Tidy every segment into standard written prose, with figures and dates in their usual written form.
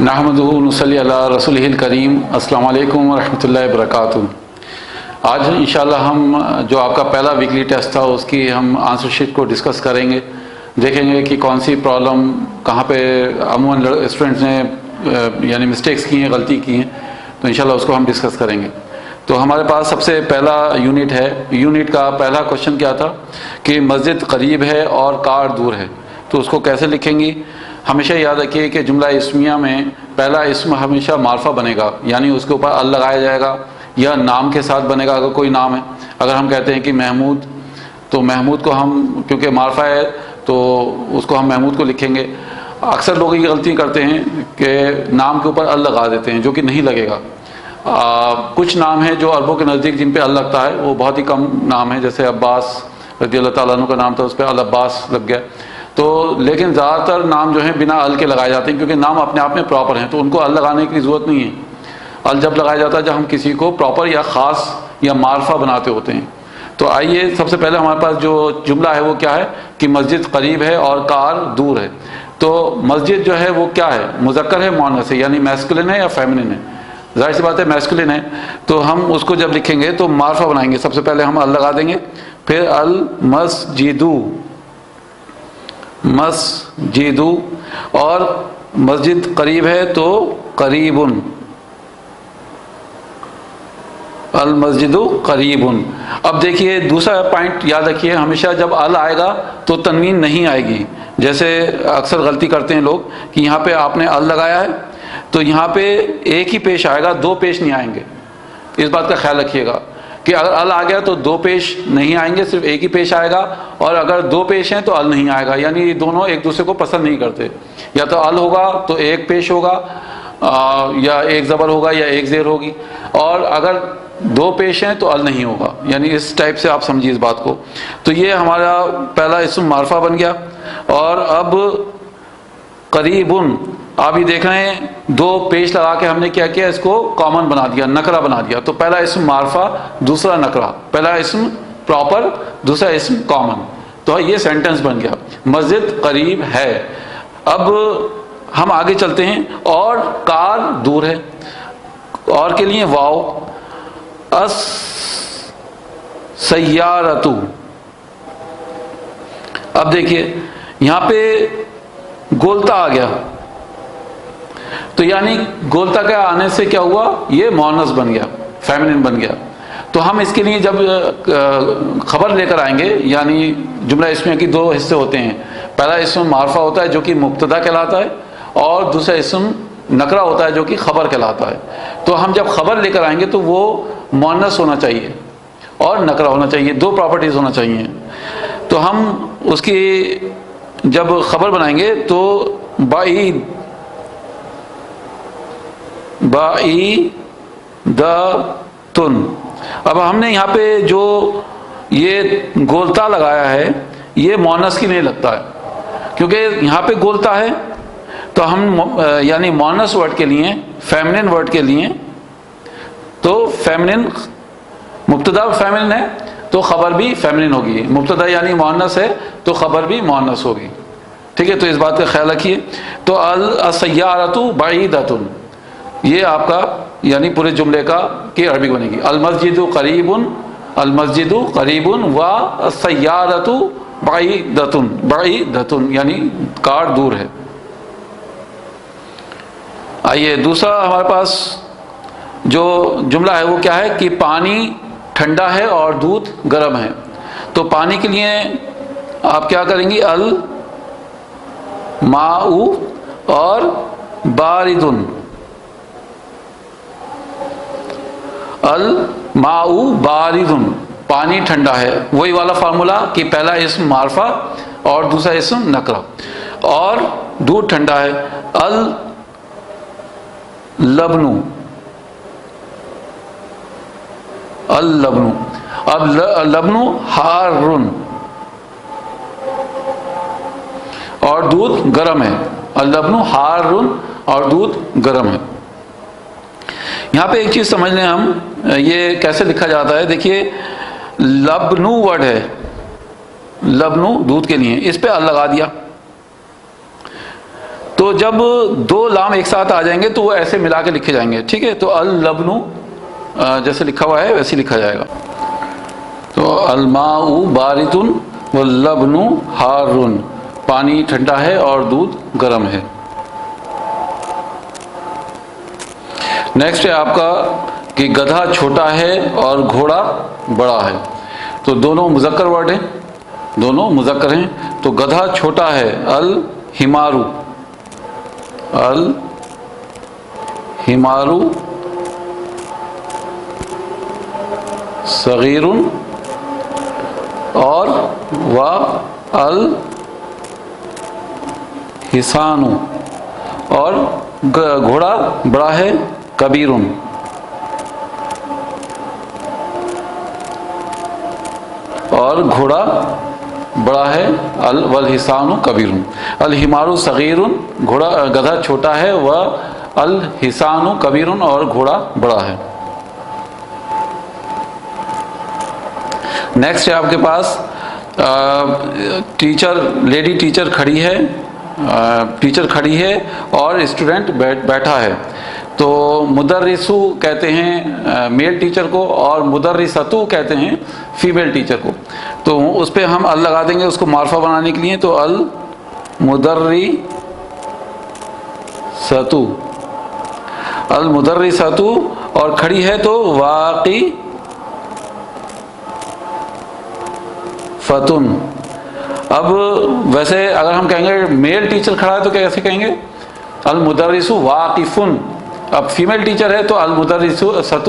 نحمدہ نصلی علی رسولہ الکریم۔ السلام علیکم ورحمۃ اللہ وبرکاتہ۔ آج انشاءاللہ ہم جو آپ کا پہلا ویکلی ٹیسٹ تھا اس کی ہم آنسر شیٹ کو ڈسکس کریں گے، دیکھیں گے کہ کون سی پرابلم کہاں پہ عموماً اسٹوڈنٹس نے یعنی مسٹیکس کی ہیں، غلطی کی ہیں، تو انشاءاللہ اس کو ہم ڈسکس کریں گے۔ تو ہمارے پاس سب سے پہلا یونٹ ہے، یونٹ کا پہلا کوشچن کیا تھا کہ مسجد قریب ہے اور کار دور ہے، تو اس کو کیسے لکھیں گی؟ ہمیشہ یاد رکھیے کہ جملہ اسمیہ میں پہلا اسم ہمیشہ معرفہ بنے گا، یعنی اس کے اوپر ال لگایا جائے گا یا نام کے ساتھ بنے گا اگر کوئی نام ہے۔ اگر ہم کہتے ہیں کہ محمود، تو محمود کو ہم کیونکہ معرفہ ہے تو اس کو ہم محمود کو لکھیں گے۔ اکثر لوگ یہ غلطی کرتے ہیں کہ نام کے اوپر ال لگا دیتے ہیں، جو کہ نہیں لگے گا۔ کچھ نام ہیں جو عربوں کے نزدیک جن پہ ال لگتا ہے، وہ بہت ہی کم نام ہیں، جیسے عباس رضی اللہ تعالیٰ عنہ کا نام تھا، اس پہ ال عباس لگ گیا۔ تو لیکن زیادہ تر نام جو ہیں بنا ال کے لگائے جاتے ہیں، کیونکہ نام اپنے آپ میں پراپر ہیں، تو ان کو ال لگانے کی ضرورت نہیں ہے۔ ال جب لگایا جاتا ہے جب ہم کسی کو پراپر یا خاص یا معرفہ بناتے ہوتے ہیں۔ تو آئیے سب سے پہلے ہمارے پاس جو جملہ ہے وہ کیا ہے کہ مسجد قریب ہے اور کار دور ہے۔ تو مسجد جو ہے وہ کیا ہے؟ مذکر ہے مؤنث ہے، یعنی میسکولن ہے یا فیمنن ہے؟ ظاہر سی بات ہے میسکولن ہے، تو ہم اس کو جب لکھیں گے تو معرفہ بنائیں گے۔ سب سے پہلے ہم ال لگا دیں گے، پھر المسجدو، مسجدو، اور مسجد قریب ہے تو قریبن، المسجد قریب۔ اب دیکھیے دوسرا پوائنٹ یاد رکھیے، ہمیشہ جب ال آئے گا تو تنوین نہیں آئے گی۔ جیسے اکثر غلطی کرتے ہیں لوگ کہ یہاں پہ آپ نے ال لگایا ہے تو یہاں پہ ایک ہی پیش آئے گا، دو پیش نہیں آئیں گے۔ اس بات کا خیال رکھیے گا کہ اگر ال آ گیا تو دو پیش نہیں آئیں گے، صرف ایک ہی پیش آئے گا، اور اگر دو پیش ہیں تو ال نہیں آئے گا، یعنی یہ دونوں ایک دوسرے کو پسند نہیں کرتے۔ یا تو ال ہوگا تو ایک پیش ہوگا، یا ایک زبر ہوگا یا ایک زیر ہوگی، اور اگر دو پیش ہیں تو ال نہیں ہوگا، یعنی اس ٹائپ سے آپ سمجھیے اس بات کو۔ تو یہ ہمارا پہلا اسم معرفہ بن گیا۔ اور اب قریبن، آپ یہ دیکھ رہے ہیں دو پیش لگا کے ہم نے کیا کیا، اس کو کامن بنا دیا، نکرہ بنا دیا۔ تو پہلا اسم معرفہ، دوسرا نکرہ، پہلا اسم پراپر، دوسرا اسم کامن، تو یہ سینٹنس بن گیا، مسجد قریب ہے۔ اب ہم آگے چلتے ہیں، اور کار دور ہے، اور کے لیے واو، اس سیارتو۔ اب دیکھیے یہاں پہ گولتا آ گیا، تو یعنی گولتا کا آنے سے کیا ہوا، یہ مؤنث بن گیا، فیمنن بن گیا۔ تو ہم اس کے لیے جب خبر لے کر آئیں گے، یعنی جملہ اسمیہ کی دو حصے ہوتے ہیں، پہلا اسم معرفہ ہوتا ہے جو کہ مبتدا کہلاتا ہے، اور دوسرا اسم نکرہ ہوتا ہے جو کہ خبر کہلاتا ہے۔ تو ہم جب خبر لے کر آئیں گے تو وہ مؤنث ہونا چاہیے اور نکرہ ہونا چاہیے، دو پراپرٹیز ہونا چاہیے۔ تو ہم اس کی جب خبر بنائیں گے تو بعید، بعیدۃن۔ اب ہم نے یہاں پہ جو یہ گولتا لگایا ہے یہ مؤنث کی نہیں لگتا ہے، کیونکہ یہاں پہ گولتا ہے، تو ہم یعنی مؤنث ورڈ کے لیے، فیمنن ورڈ کے لیے، تو فیمنن مبتدا فیمنن ہے تو خبر بھی فیمنن ہوگی، مبتدا یعنی مؤنث ہے تو خبر بھی مؤنث ہوگی، ٹھیک ہے؟ تو اس بات کا خیال رکھیے۔ تو السیارۃ بعیدۃ، یہ آپ کا یعنی پورے جملے کا کی عربی بنے گی، المسجد قریب، المسجد قریب و السیارۃ بعیدۃ، بعیدۃ یعنی کار دور ہے۔ آئیے دوسرا ہمارے پاس جو جملہ ہے وہ کیا ہے کہ پانی ٹھنڈا ہے اور دودھ گرم ہے۔ تو پانی کے لیے آپ کیا کریں گی، الماء اور باردن، الماء باردن، پانی ٹھنڈا ہے، وہی والا فارمولا کہ پہلا اسم معرفہ اور دوسرا اسم نکرہ، اور دودھ ٹھنڈا ہے، اللبن، اللبن، اب اللبن حارن، اور دودھ گرم ہے، اللبن حارن، اور دودھ گرم ہے۔ یہاں پہ ایک چیز سمجھ لیں ہم، یہ کیسے لکھا جاتا ہے، دیکھیے لبنو ورڈ ہے، لبنو دودھ کے لیے، اس پہ ال لگا دیا، تو جب دو لام ایک ساتھ آ جائیں گے تو وہ ایسے ملا کے لکھے جائیں گے، ٹھیک ہے؟ تو اللبن جیسے لکھا ہوا ہے ویسے لکھا جائے گا. تو الماء بارد واللبن حار، پانی ٹھنڈا ہے اور دودھ گرم ہے. نیکسٹ ہے آپ کا کہ گدھا چھوٹا ہے اور گھوڑا بڑا ہے. تو دونوں مذکر ورڈ ہیں، دونوں مذکر ہیں. تو گدھا چھوٹا ہے الحمارو، الحمارو صغیر، اور و الحصان، اور گھوڑا بڑا ہے کبیر، اور گھوڑا بڑا ہے والحصان کبیر. الحمار صغیر، گھوڑا گدھا چھوٹا ہے، و الحصان کبیر، اور گھوڑا بڑا ہے. نیکسٹ ہے آپ کے پاس ٹیچر، لیڈی ٹیچر کھڑی ہے، ٹیچر کھڑی ہے اور اسٹوڈنٹ بیٹھا ہے. تو مدرسو کہتے ہیں میل ٹیچر کو، اور مدرستو کہتے ہیں فیمیل ٹیچر کو. تو اس پہ ہم ال لگا دیں گے اس کو معرفہ بنانے کے لیے. تو المدرستو، المدرستو، اور کھڑی ہے تو واقی فتن. اب ویسے اگر ہم کہیں گے میل ٹیچر کھڑا ہے تو کیسے کہیں گے؟ المدرس واقفن. اب فیمیل ٹیچر ہے تو المدرسۃ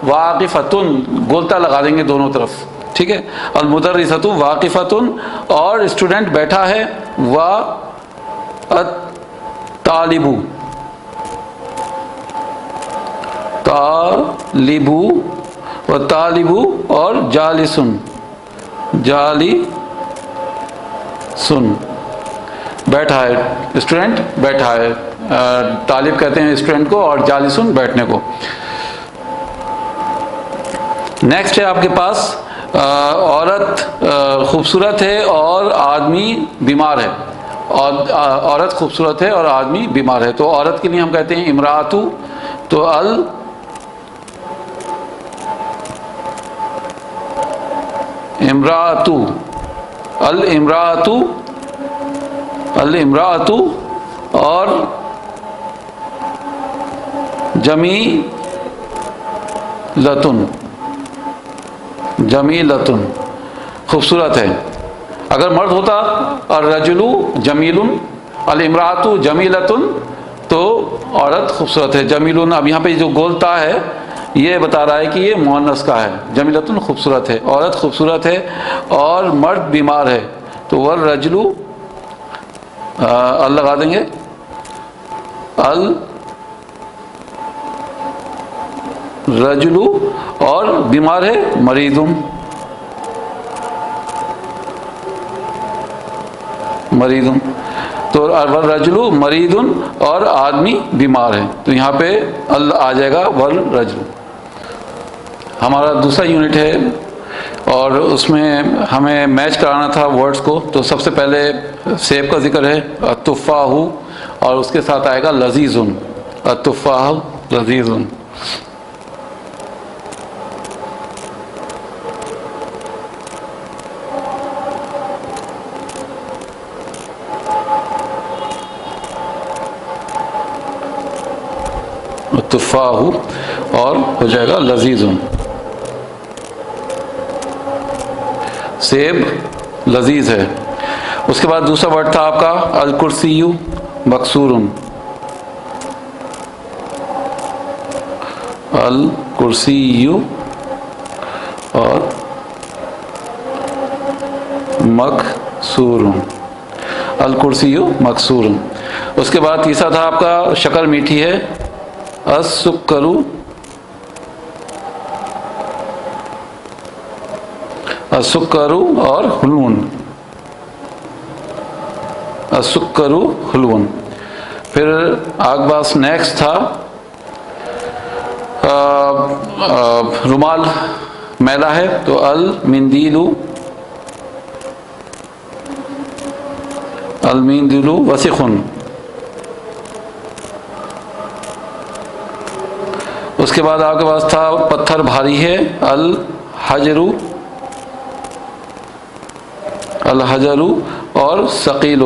واقفتن، گولتا لگا دیں گے دونوں طرف، ٹھیک ہے؟ المدرسۃ واقفتن، اور اسٹوڈنٹ بیٹھا ہے، و الطالب، طالب، و طالب، اور جالسن، جالسن، بیٹھا ہے، اسٹوڈنٹ بیٹھا ہے. طالب کہتے ہیں اسٹوڈنٹ کو، اور جالسن بیٹھنے کو. نیکسٹ ہے آپ کے پاس عورت خوبصورت ہے اور آدمی بیمار ہے. عورت خوبصورت ہے اور آدمی بیمار ہے. تو عورت کے لیے ہم کہتے ہیں امراۃ. تو امراۃ، الامراۃ، الامراۃ، اور جمیلۃ، جمیلۃ، خوبصورت ہے. اگر مرد ہوتا الرجل جمیل، الامراۃ جمیلۃ، تو عورت خوبصورت ہے. جمیل، اب یہاں پہ جو گولتا ہے یہ بتا رہا ہے کہ یہ مؤنث کا ہے. جمیلۃ خوبصورت ہے، عورت خوبصورت ہے، اور مرد بیمار ہے. تو والرجل ال لگا دیں گے، الرجل، اور بیمار ہے مریض، مریض. تو والرجل مریض، اور آدمی بیمار ہے. تو یہاں پہ ال آ جائے گا والرجل. ہمارا دوسرا یونٹ ہے اور اس میں ہمیں میچ کرانا تھا ورڈز کو. تو سب سے پہلے سیب کا ذکر ہے، التفاح، اور اس کے ساتھ آئے گا لذیذ، التفاح لذیذ. التفاح، اور ہو جائے گا لذیذ. سیب لذیذ ہے. اس کے بعد دوسرا ورڈ تھا آپ کا الکرسی مکسور، الکرسی اور مکسور، الکرسی مکسور. اس کے بعد تیسرا تھا آپ کا شکر میٹھی ہے، السکر، السکر اور حلون، السکر حلون. پھر آگے پاس نیکسٹ تھا رومال میلا ہے. تو المندیل، المندیل وسخن، اس کے بعد آپ کے پاس تھا پتھر بھاری ہے، الحجر، الحجر اور ثقیل،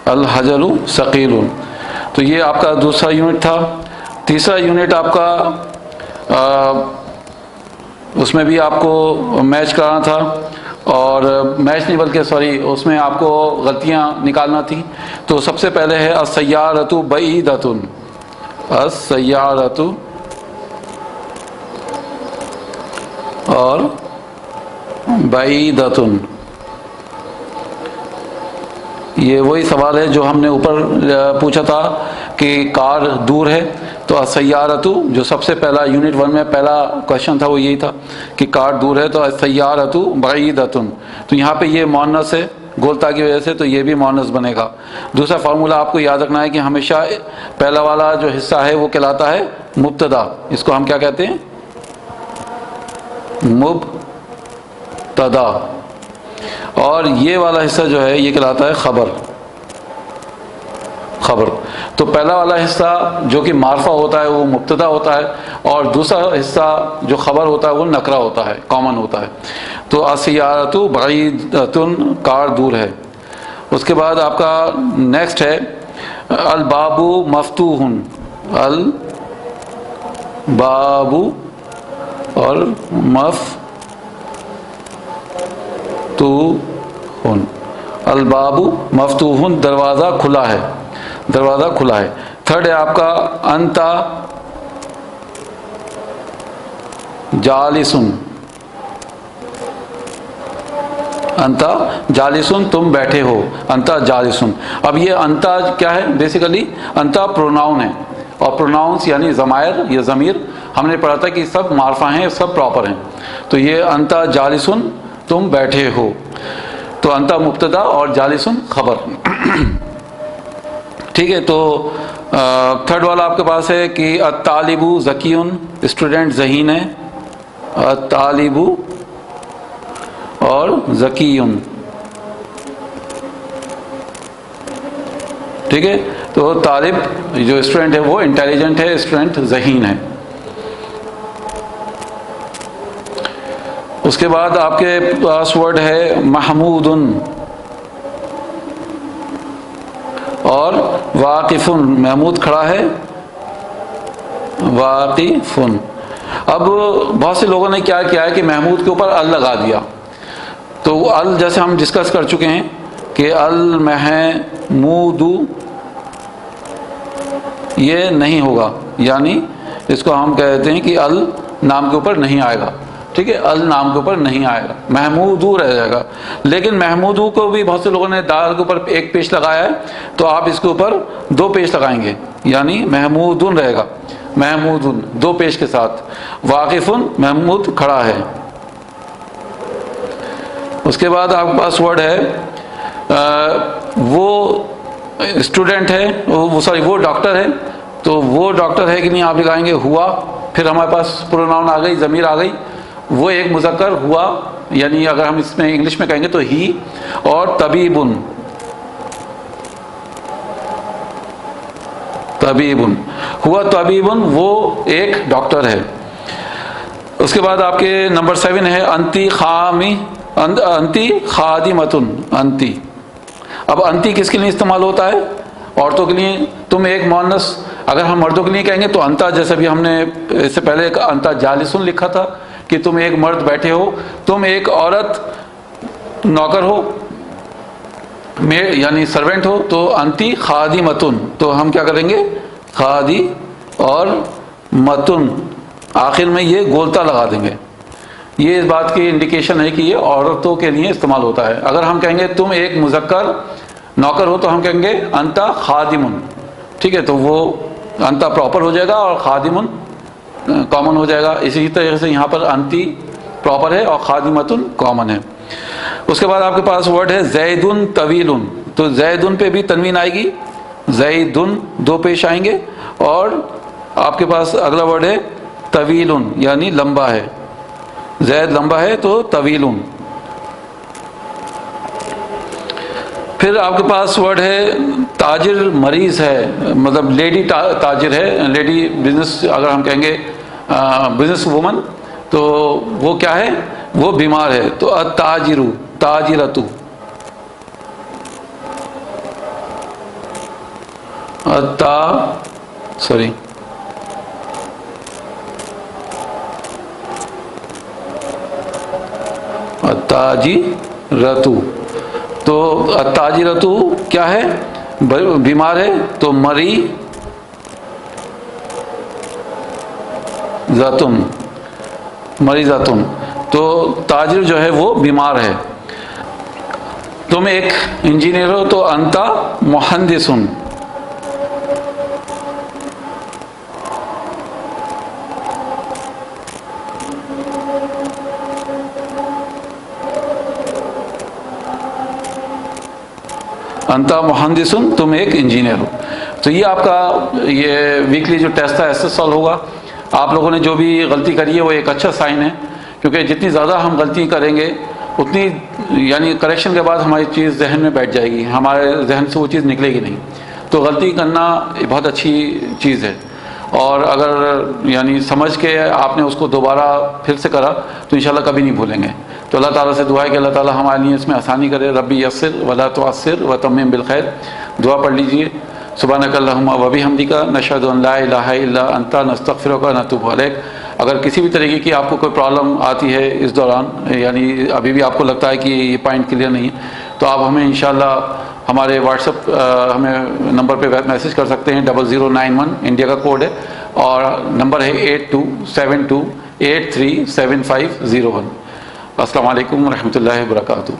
الحجر ثقیل. تو یہ آپ کا دوسرا یونٹ تھا. تیسرا یونٹ آپ کا اس میں بھی آپ کو میچ کرنا تھا، اور میچ نہیں بلکہ سوری اس میں آپ کو غلطیاں نکالنا تھی. تو سب سے پہلے ہے السیارۃ بعیدۃ، السیارۃ اور بعیدۃ. یہ وہی سوال ہے جو ہم نے اوپر پوچھا تھا کہ کار دور ہے، تو السیارۃ جو سب سے پہلا یونٹ 1 میں پہلا کوشچن تھا وہ یہی تھا کہ کار دور ہے، تو السیارۃ بعیدۃ. تو یہاں پہ یہ مؤنث ہے گولتا کی وجہ سے، تو یہ بھی مؤنث بنے گا. دوسرا فارمولہ آپ کو یاد رکھنا ہے کہ ہمیشہ پہلا والا جو حصہ ہے وہ کہلاتا ہے مبتدا. اس کو ہم کیا کہتے ہیں؟ مبتدا. اور یہ والا حصہ جو ہے یہ کہلاتا ہے خبر. خبر. تو پہلا والا حصہ جو کہ معرفہ ہوتا ہے وہ مبتدا ہوتا ہے، اور دوسرا حصہ جو خبر ہوتا ہے وہ نکرہ ہوتا ہے، کامن ہوتا ہے. تو السیارۃ بعیدۃ، کار دور ہے. اس کے بعد آپ کا نیکسٹ ہے الباب مفتوح، الباب اور مفتوح، الباب مفتوح، دروازہ کھلا ہے، دروازہ کھلا ہے. تھرڈ ہے آپ کا انت جالسن، انت جالسن، تم بیٹھے ہو، انت جالسن. اب یہ انت کیا ہے؟ بیسیکلی انت پروناؤن ہے، اور پروناؤنس یعنی ضمائر یا ضمیر ہم نے پڑھا تھا کہ سب معرفہ ہیں، سب پراپر ہیں. تو یہ انت جالسن، تم بیٹھے ہو. تو انت مبتدا اور جالسن خبر. ٹھیک ہے. تو تھرڈ والا آپ کے پاس ہے کہ الطالب ذکی، اسٹوڈنٹ ذہین ہے، الطالب اور ذکی. ٹھیک ہے. تو طالب جو اسٹوڈنٹ ہے وہ انٹیلیجنٹ ہے، اسٹوڈنٹ ذہین ہے. اس کے بعد آپ کے پاس ورڈ ہے محمود اور واقف. محمود کھڑا ہے، واقف. اب بہت سے لوگوں نے کیا کیا ہے کہ محمود کے اوپر ال لگا دیا. تو ال جیسے ہم ڈسکس کر چکے ہیں کہ المحمود یہ نہیں ہوگا، یعنی اس کو ہم کہتے ہیں کہ ال نام کے اوپر نہیں آئے گا. ٹھیک ہے. ال نام کے اوپر نہیں آئے گا، محمودو رہ جائے گا. لیکن محمودو کو بھی بہت سے لوگوں نے دال کے اوپر ایک پیش لگایا ہے، تو آپ اس کے اوپر 2 پیش لگائیں گے، یعنی محمودن رہے گا، محمودن 2 پیش کے ساتھ. واقفن، محمود کھڑا ہے. اس کے بعد آپ کے پاس ورڈ ہے وہ اسٹوڈنٹ ہے، وہ ڈاکٹر ہے. تو وہ ڈاکٹر ہے کہ نہیں آپ لگائیں گے ہوا. پھر ہمارے پاس پروناؤن آ گئی، ضمیر آ گئی. وہ ایک مذکر ہوا، یعنی اگر ہم اس میں انگلش میں کہیں گے تو ہی. اور طبیبن، طبیبن ہوا، طبیبن وہ ایک ڈاکٹر ہے. اس کے بعد آپ کے نمبر 7 ہے انتی خامی، انتی خادمتن، انتی. اب انتی کس کے لیے استعمال ہوتا ہے؟ عورتوں کے لیے. تم ایک مؤنث. اگر ہم مردوں کے لیے کہیں گے تو انتا، جیسے بھی ہم نے اس سے پہلے انتا جالسن لکھا تھا کہ تم ایک مرد بیٹھے ہو، تم ایک عورت نوکر ہو، یعنی سرونٹ ہو. تو انتی خادمتن، تو ہم کیا کریں گے؟ خادی اور متن آخر میں یہ گولتا لگا دیں گے. یہ اس بات کی انڈیکیشن ہے کہ یہ عورتوں کے لیے استعمال ہوتا ہے. اگر ہم کہیں گے تم ایک مذکر نوکر ہو تو ہم کہیں گے انتا خادمن. ٹھیک ہے. تو وہ انتا پراپر ہو جائے گا اور خادمن کامن ہو جائے گا. اسی طریقے سے یہاں پر انتی پراپر ہے اور خادمتن کامن ہے. اس کے بعد آپ کے پاس ورڈ ہے زیدن طویل. تو زیدن پہ بھی تنوین آئے گی، زیدن 2 پیش آئیں گے. اور آپ کے پاس اگلا ورڈ ہے طویل، یعنی لمبا ہے. زید لمبا ہے تو طویل. پھر آپ کے پاس ورڈ ہے تاجر مریض ہے، مطلب لیڈی تاجر ہے، لیڈی بزنس اگر ہم کہیں گے بزنس وومن تو وہ کیا ہے، وہ بیمار ہے، تو التاجر تاجرتو، التاجرتو، تو التاجرتو کیا ہے، بیمار ہے، تو مریضاتن، تو تاجر جو ہے وہ بیمار ہے۔ تم ایک انجینئر ہو تو انتا مہندسن، انتا مہندسن، تم ایک انجینئر ہو۔ تو یہ آپ کا یہ ویکلی جو ٹیسٹ تھا ایسے سالو ہوگا۔ آپ لوگوں نے جو بھی غلطی کری ہے وہ ایک اچھا سائن ہے، کیونکہ جتنی زیادہ ہم غلطی کریں گے اتنی یعنی کریکشن کے بعد ہماری چیز ذہن میں بیٹھ جائے گی، ہمارے ذہن سے وہ چیز نکلے گی نہیں۔ تو غلطی کرنا بہت اچھی چیز ہے، اور اگر یعنی سمجھ کے آپ نے اس کو دوبارہ پھر سے کرا تو انشاءاللہ کبھی نہیں بھولیں گے۔ تو اللہ تعالیٰ سے دعا ہے کہ اللہ تعالیٰ ہمارے لیے اس میں آسانی کرے۔ ربی یسر ولا تعسر وتمم بالخیر، دعا پڑھ لیجئے۔ سبحانک اللہم وبحمدک، نشہد ان لا الہ الا انت، نستغفرک ونتوب الیک۔ اگر کسی بھی طریقے کی آپ کو کوئی پرابلم آتی ہے اس دوران، یعنی ابھی بھی آپ کو لگتا ہے کہ یہ پوائنٹ کلیئر نہیں ہے، تو آپ ہمیں انشاءاللہ ہمارے واٹس ایپ ہمیں نمبر پہ میسج کر سکتے ہیں، 0091 انڈیا کا کوڈ ہے، اور نمبر ہے 8272837501۔ السلام علیکم ورحمۃ اللہ وبرکاتہ۔